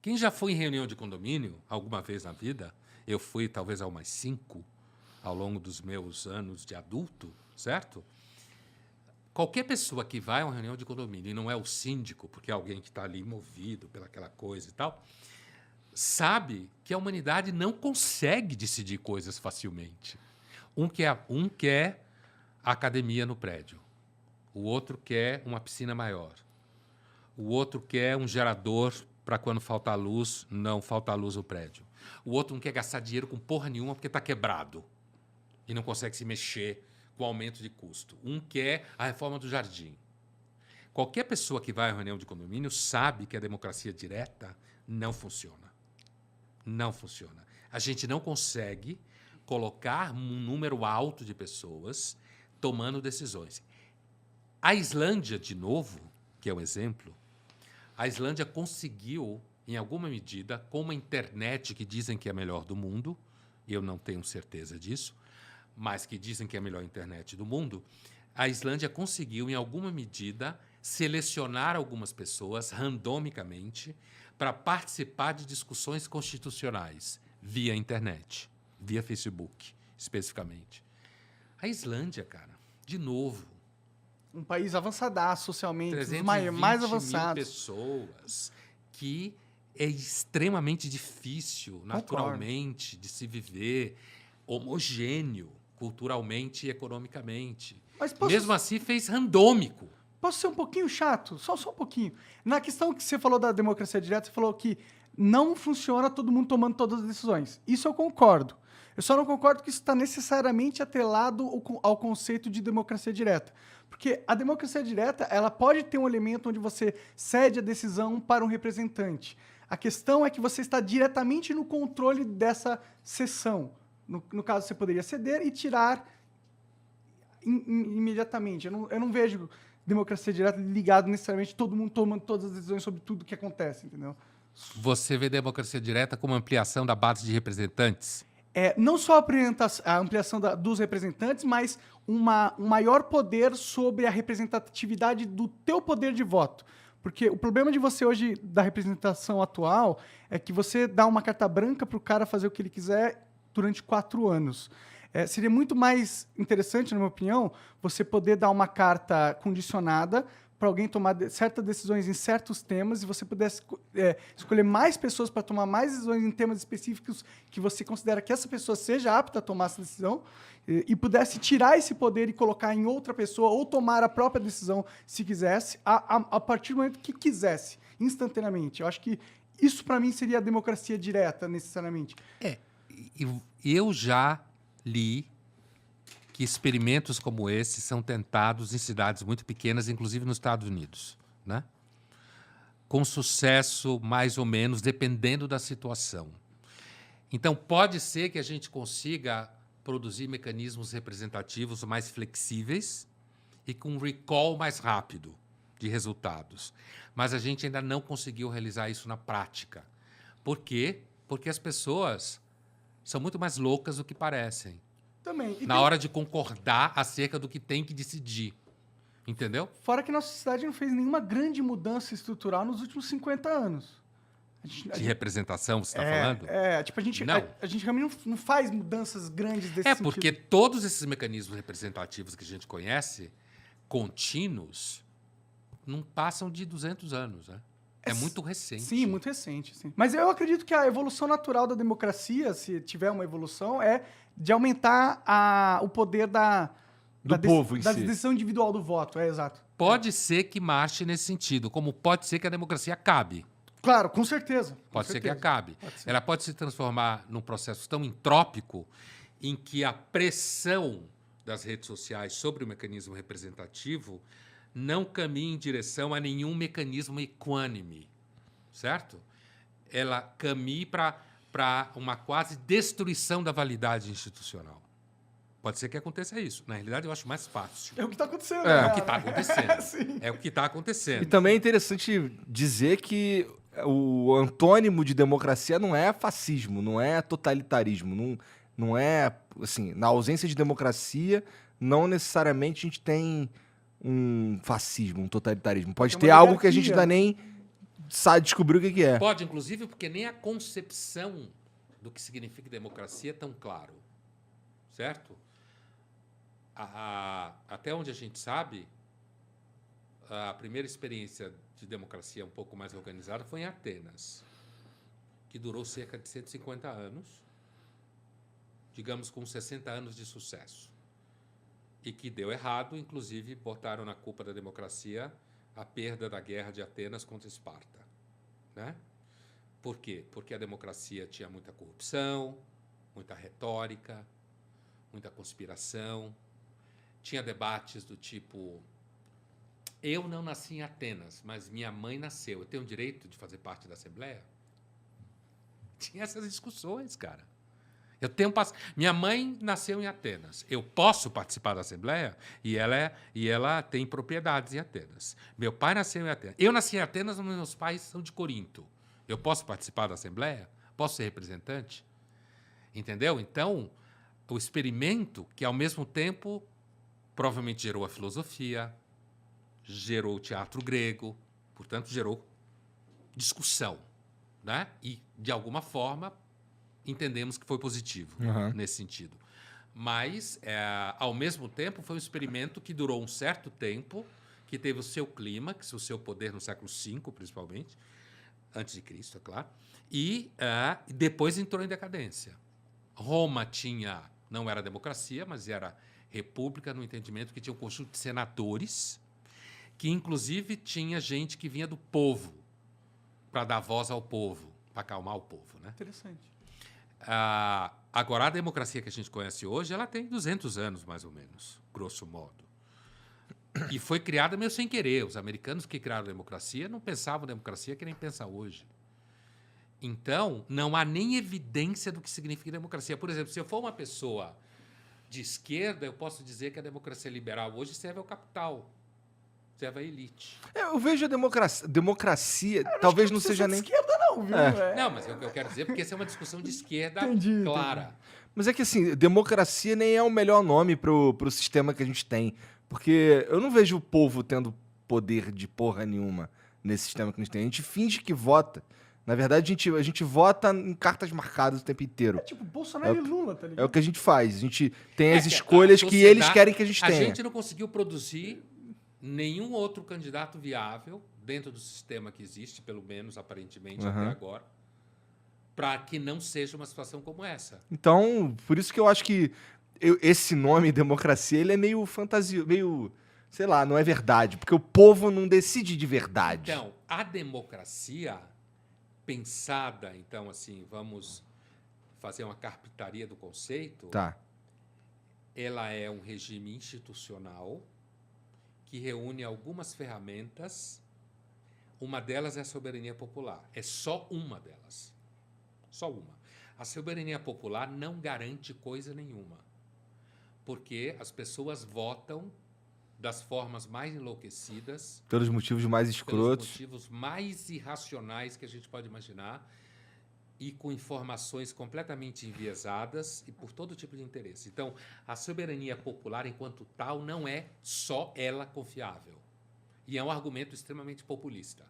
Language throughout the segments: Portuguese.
Quem já foi em reunião de condomínio alguma vez na vida, eu fui talvez a umas 5 ao longo dos meus anos de adulto, certo? Qualquer pessoa que vai a uma reunião de condomínio e não é o síndico, porque é alguém que está ali movido pelaquela coisa e tal, sabe que a humanidade não consegue decidir coisas facilmente. Um quer a academia no prédio, o outro quer uma piscina maior, o outro quer um gerador para quando faltar luz, não faltar luz no prédio. O outro não quer gastar dinheiro com porra nenhuma porque está quebrado e não consegue se mexer com o aumento de custo. Um quer a reforma do jardim. Qualquer pessoa que vai à reunião de condomínio sabe que a democracia direta não funciona. Não funciona. A gente não consegue colocar um número alto de pessoas tomando decisões. A Islândia, de novo, que é um exemplo, a Islândia conseguiu, em alguma medida, com uma internet que dizem que é a melhor do mundo, eu não tenho certeza disso, mas que dizem que é a melhor internet do mundo, a Islândia conseguiu, em alguma medida, selecionar algumas pessoas randomicamente para participar de discussões constitucionais via internet, via Facebook, especificamente. A Islândia, cara, de novo, Um país avançadaço socialmente, dos 320 mais mil avançados. pessoas, que é extremamente difícil, naturalmente, de se viver, homogêneo, culturalmente e economicamente. Mas posso, Mesmo assim, fez randômico. posso ser um pouquinho chato? Só um pouquinho. Na questão que você falou da democracia direta, você falou que não funciona todo mundo tomando todas as decisões. Isso eu concordo. Eu só não concordo que isso está necessariamente atrelado ao conceito de democracia direta. Porque a democracia direta, ela pode ter um elemento onde você cede a decisão para um representante. A questão é que você está diretamente no controle dessa sessão. No caso, você poderia ceder e tirar imediatamente. Eu não vejo democracia direta ligado necessariamente todo mundo tomando todas as decisões sobre tudo que acontece, entendeu? Você vê democracia direta como ampliação da base de representantes? Não só a ampliação dos representantes, mas um maior poder sobre a representatividade do teu poder de voto. Porque o problema de você hoje, da representação atual, é que você dá uma carta branca para o cara fazer o que ele quiser durante 4 anos. Seria muito mais interessante, na minha opinião, você poder dar uma carta condicionada para alguém tomar certas decisões em certos temas e você pudesse escolher mais pessoas para tomar mais decisões em temas específicos que você considera que essa pessoa seja apta a tomar essa decisão e pudesse tirar esse poder e colocar em outra pessoa ou tomar a própria decisão, se quisesse, a partir do momento que quisesse, instantaneamente. Eu acho que isso, para mim, seria a democracia direta, necessariamente. Eu já li que experimentos como esse são tentados em cidades muito pequenas, inclusive nos Estados Unidos, né? Com sucesso, mais ou menos, dependendo da situação. Então, pode ser que a gente consiga produzir mecanismos representativos mais flexíveis e com um recall mais rápido de resultados. Mas a gente ainda não conseguiu realizar isso na prática. Por quê? Porque as pessoas são muito mais loucas do que parecem. Também. Na hora de concordar acerca do que tem que decidir. Entendeu? Fora que nossa sociedade não fez nenhuma grande mudança estrutural nos últimos 50 anos. De representação, você está falando? Tipo, Não. a gente realmente não faz mudanças grandes desse sentido. Porque todos esses mecanismos representativos que a gente conhece, contínuos, não passam de 200 anos, né? É muito recente. Sim, muito recente. Sim. Mas eu acredito que a evolução natural da democracia, se tiver uma evolução, é de aumentar o poder do povo em da si. decisão individual do voto. Exato. Pode ser que marche nesse sentido, como pode ser que a democracia acabe. Claro, com certeza. Pode com ser que certeza. acabe. Pode ser. Ela pode se transformar num processo tão entrópico em que a pressão das redes sociais sobre o mecanismo representativo não caminhe em direção a nenhum mecanismo equânime, certo? Ela caminhe para uma quase destruição da validade institucional. Pode ser que aconteça isso. Na realidade, eu acho mais fácil. É o que está acontecendo. É né? o que está acontecendo. Sim. É o que está acontecendo. E também é interessante dizer que o antônimo de democracia não é fascismo, não é totalitarismo, não é, assim, na ausência de democracia, não necessariamente a gente tem um fascismo, um totalitarismo. Pode É ter uma algo que a gente oligarquia. ainda nem sabe descobrir o que é. Pode, inclusive, porque nem a concepção do que significa democracia é tão claro. Certo? Até onde a gente sabe, a primeira experiência de democracia um pouco mais organizada foi em Atenas, que durou cerca de 150 anos, digamos com 60 anos de sucesso. E que deu errado, inclusive botaram na culpa da democracia a perda da guerra de Atenas contra Esparta. Né? Por quê? Porque a democracia tinha muita corrupção, muita retórica, muita conspiração, tinha debates do tipo: eu não nasci em Atenas, mas minha mãe nasceu, eu tenho o direito de fazer parte da Assembleia? Tinha essas discussões, cara. Minha mãe nasceu em Atenas. Eu posso participar da Assembleia? E ela tem propriedades em Atenas. Meu pai nasceu em Atenas. Eu nasci em Atenas, mas meus pais são de Corinto. Eu posso participar da Assembleia? Posso ser representante? Entendeu? Então, o experimento, que ao mesmo tempo provavelmente gerou a filosofia, gerou o teatro grego, portanto, gerou discussão, né? E, de alguma forma, entendemos que foi positivo nesse sentido. Mas, ao mesmo tempo, foi um experimento que durou um certo tempo, que teve o seu clímax, o seu poder no século V, principalmente, antes de Cristo, é claro, e depois entrou em decadência. Roma não era democracia, mas era república, no entendimento que tinha um conjunto de senadores, que inclusive tinha gente que vinha do povo, para dar voz ao povo, para acalmar o povo. Né? Interessante. Agora, a democracia que a gente conhece hoje, ela tem 200 anos, mais ou menos, grosso modo. E foi criada meio sem querer. Os americanos que criaram a democracia não pensavam em democracia que nem pensa hoje. Então, não há nem evidência do que significa democracia. Por exemplo, se eu for uma pessoa de esquerda, eu posso dizer que a democracia liberal hoje serve ao capital, serve à elite. Eu vejo a democracia talvez não seja nem... esquerda não, viu? Não, mas é o que eu quero dizer, porque essa é uma discussão de esquerda clara. Mas é que, assim, democracia nem é o melhor nome pro sistema que a gente tem. Porque eu não vejo o povo tendo poder de porra nenhuma nesse sistema que a gente tem. A gente finge que vota. Na verdade, a gente vota em cartas marcadas o tempo inteiro. É tipo Bolsonaro e Lula, tá ligado? É o que a gente faz. A gente tem as escolhas que eles querem que a gente tenha. A gente não conseguiu produzir nenhum outro candidato viável dentro do sistema que existe, pelo menos aparentemente até agora, para que não seja uma situação como essa. Então, por isso que eu acho que esse nome, democracia, ele é meio fantasia, meio, sei lá, não é verdade, porque o povo não decide de verdade. Então, a democracia pensada, então, assim, vamos fazer uma carpintaria do conceito, Tá. ela é um regime institucional que reúne algumas ferramentas. Uma delas é a soberania popular. É só uma delas. Só uma. A soberania popular não garante coisa nenhuma, porque as pessoas votam das formas mais enlouquecidas, Pelos motivos mais pelos escrotos. motivos mais irracionais que a gente pode imaginar, e com informações completamente enviesadas e por todo tipo de interesse. Então, a soberania popular, enquanto tal, não é só ela confiável. E é um argumento extremamente populista.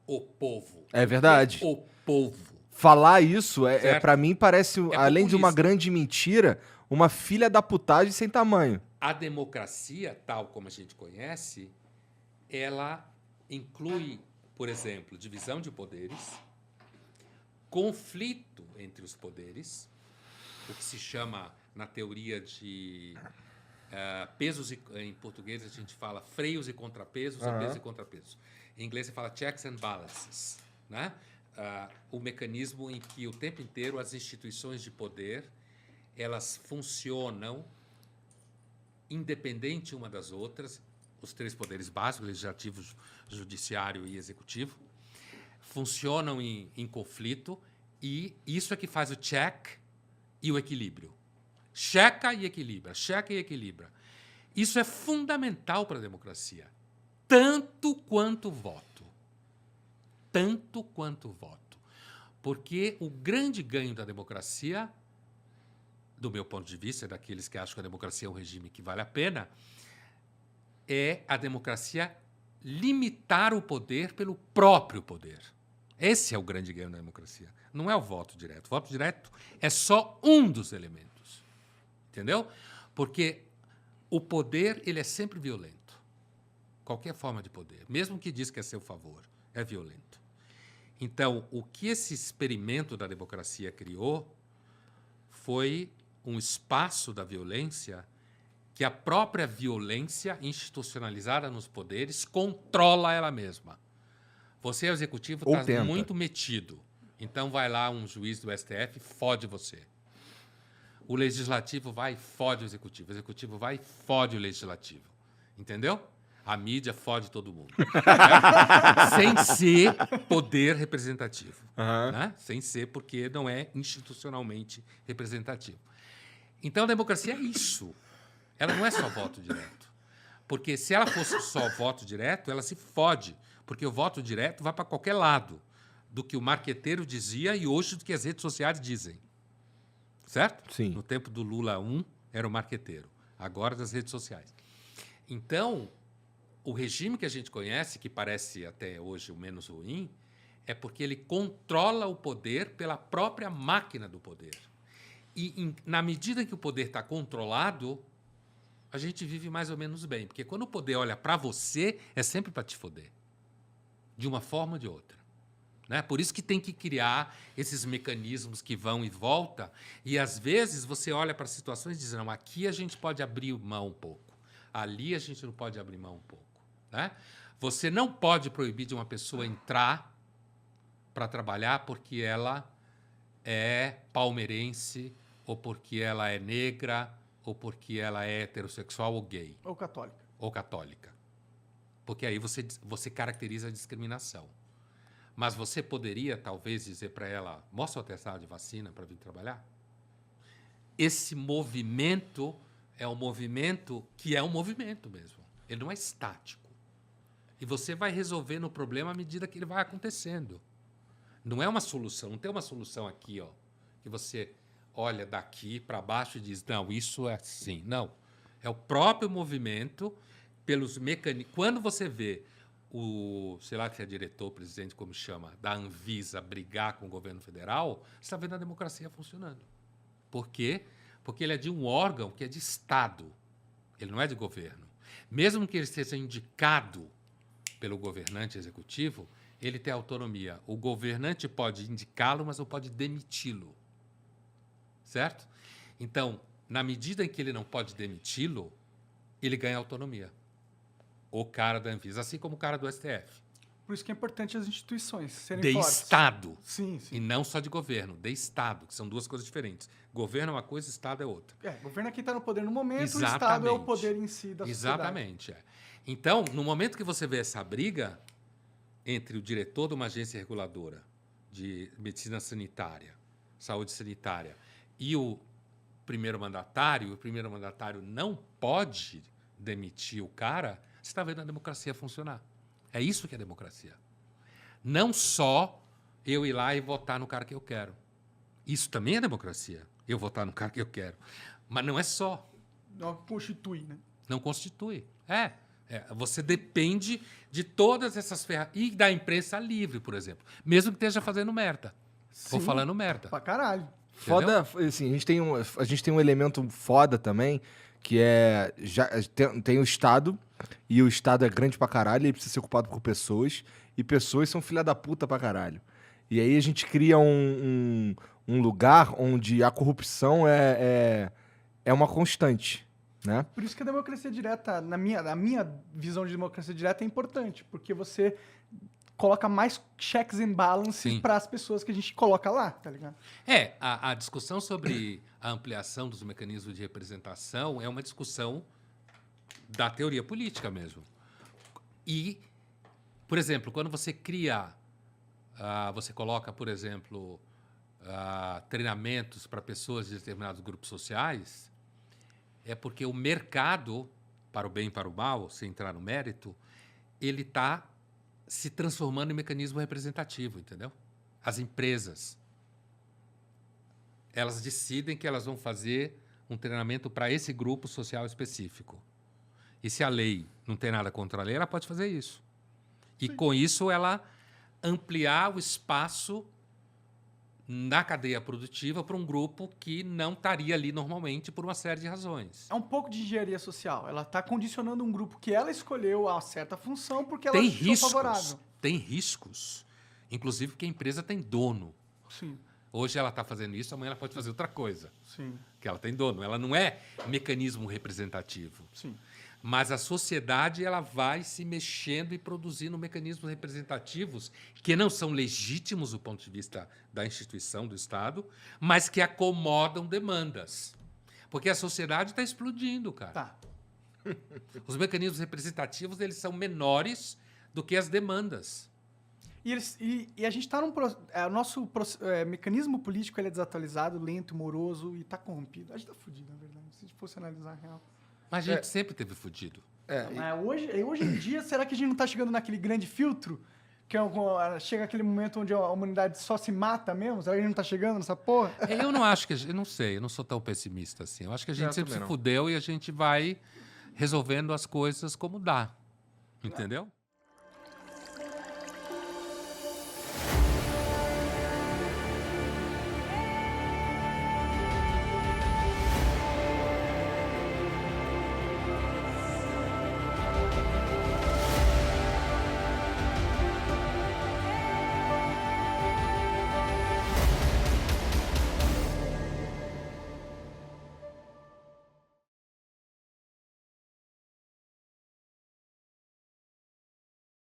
O povo. É verdade. O povo. Falar isso, Certo? para mim, parece, além de uma populista. grande mentira, uma filha da putagem sem tamanho. A democracia, tal como a gente conhece, ela inclui, por exemplo, divisão de poderes, conflito entre os poderes, o que se chama, na teoria de pesos, em português a gente fala freios e contrapesos, ou pesos e contrapesos. Em inglês se fala checks and balances, né? O mecanismo em que o tempo inteiro as instituições de poder elas funcionam independente uma das outras, os três poderes básicos, legislativo, judiciário e executivo, funcionam em conflito, e isso é que faz o check e o equilíbrio. Checa e equilibra, checa e equilibra. Isso é fundamental para a democracia, tanto quanto voto. Tanto quanto voto. Porque o grande ganho da democracia, do meu ponto de vista, daqueles que acham que a democracia é um regime que vale a pena, é a democracia limitar o poder pelo próprio poder. Esse é o grande ganho da democracia. Não é o voto direto. O voto direto é só um dos elementos. Entendeu? Porque o poder ele é sempre violento. Qualquer forma de poder, mesmo que diz que é a seu favor, é violento. Então, o que esse experimento da democracia criou foi um espaço da violência que a própria violência institucionalizada nos poderes controla ela mesma. Você, o executivo, Ou está tenta. muito metido. Então, vai lá um juiz do STF e fode você. O legislativo vai e fode o executivo vai e fode o legislativo. Entendeu? A mídia fode todo mundo. Sem ser poder representativo. Né? Sem ser, porque não é institucionalmente representativo. Então, a democracia é isso. Ela não é só voto direto. Porque se ela fosse só voto direto, ela se fode. Porque o voto direto vai para qualquer lado do que o marqueteiro dizia e hoje do que as redes sociais dizem. Certo? Sim. No tempo do Lula 1, era o marqueteiro. Agora, das redes sociais. Então, o regime que a gente conhece, que parece até hoje o menos ruim, é porque ele controla o poder pela própria máquina do poder. E, na medida que o poder está controlado, a gente vive mais ou menos bem. Porque quando o poder olha para você, é sempre para te foder. De uma forma ou de outra. Né? Por isso que tem que criar esses mecanismos que vão e voltam. E, às vezes, você olha para situações e diz, não, aqui a gente pode abrir mão um pouco. Ali a gente não pode abrir mão um pouco. Né? Você não pode proibir de uma pessoa entrar para trabalhar porque ela é palmeirense, ou porque ela é negra, ou porque ela é heterossexual ou gay. Ou católica. Ou católica. Porque aí você caracteriza a discriminação. Mas você poderia, talvez, dizer para ela, mostra o atestado de vacina para vir trabalhar? Esse movimento é um movimento que é um movimento mesmo. Ele não é estático. E você vai resolvendo o problema à medida que ele vai acontecendo. Não é uma solução, não tem uma solução aqui, ó, que você olha daqui para baixo e diz, não, isso é assim. Não. É o próprio movimento pelos mecanismos. Quando você vê sei lá que é diretor, presidente, como chama, da Anvisa brigar com o governo federal, você está vendo a democracia funcionando. Por quê? Porque ele é de um órgão que é de Estado. Ele não é de governo. Mesmo que ele seja indicado pelo governante executivo, ele tem autonomia. O governante pode indicá-lo, mas não pode demiti-lo. Certo? Então, na medida em que ele não pode demiti-lo, ele ganha autonomia. O cara da Anvisa, assim como o cara do STF. Por isso que é importante as instituições serem De fortes. Estado. Sim, E sim. não só de governo, de Estado, que são duas coisas diferentes. Governo é uma coisa, Estado é outra. Governo é quem está no poder no momento, Exatamente. o Estado é o poder em si da sociedade. Exatamente. É. Então, no momento que você vê essa briga entre o diretor de uma agência reguladora de medicina sanitária, saúde sanitária, e o primeiro mandatário não pode demitir o cara, você está vendo a democracia funcionar. É isso que é democracia. Não só eu ir lá e votar no cara que eu quero. Isso também é democracia, eu votar no cara que eu quero. Mas não é só. Não constitui, né? Não constitui. Você depende de todas essas ferramentas. E da imprensa livre, por exemplo. Mesmo que esteja fazendo merda. Ou Sim, falando merda. Pra caralho. Foda, assim, a gente tem um elemento foda também, que é. Tem o Estado, e o Estado é grande pra caralho, ele precisa ser ocupado por pessoas, e pessoas são filha da puta pra caralho. E aí a gente cria um lugar onde a corrupção é uma constante, né? Por isso que a democracia direta, na minha visão de democracia direta, é importante, porque você coloca mais checks and balances para as pessoas que a gente coloca lá, tá ligado? A discussão sobre a ampliação dos mecanismos de representação é uma discussão da teoria política mesmo. E, por exemplo, quando você cria, você coloca, por exemplo, treinamentos para pessoas de determinados grupos sociais, é porque o mercado, para o bem e para o mal, sem entrar no mérito, ele está se transformando em mecanismo representativo, entendeu? As empresas, elas decidem que elas vão fazer um treinamento para esse grupo social específico. E se a lei não tem nada contra a lei, ela pode fazer isso. E com isso ela ampliar o espaço na cadeia produtiva para um grupo que não estaria ali normalmente por uma série de razões. É um pouco de engenharia social. Ela está condicionando um grupo que ela escolheu a certa função porque ela Tem achou riscos, favorável. tem riscos. Inclusive porque a empresa tem dono. Sim, Hoje ela está fazendo isso, amanhã ela pode fazer outra coisa. sim, Que ela tem dono. Ela não é mecanismo representativo. sim. Mas a sociedade ela vai se mexendo e produzindo mecanismos representativos que não são legítimos do ponto de vista da instituição, do Estado, mas que acomodam demandas. Porque a sociedade está explodindo, cara. Tá. Os mecanismos representativos eles são menores do que as demandas. E a gente está num... o nosso mecanismo político ele é desatualizado, lento, moroso e está corrompido. A gente está fudido, na verdade, se a gente fosse analisar a real. Mas a gente sempre teve fudido. Mas hoje em dia, será que a gente não está chegando naquele grande filtro? Que chega aquele momento onde a humanidade só se mata mesmo? Será que a gente não está chegando nessa porra? Eu não acho que... Eu não sei, eu não sou tão pessimista assim. Eu acho que a gente sempre se fudeu e a gente vai resolvendo as coisas como dá. Entendeu?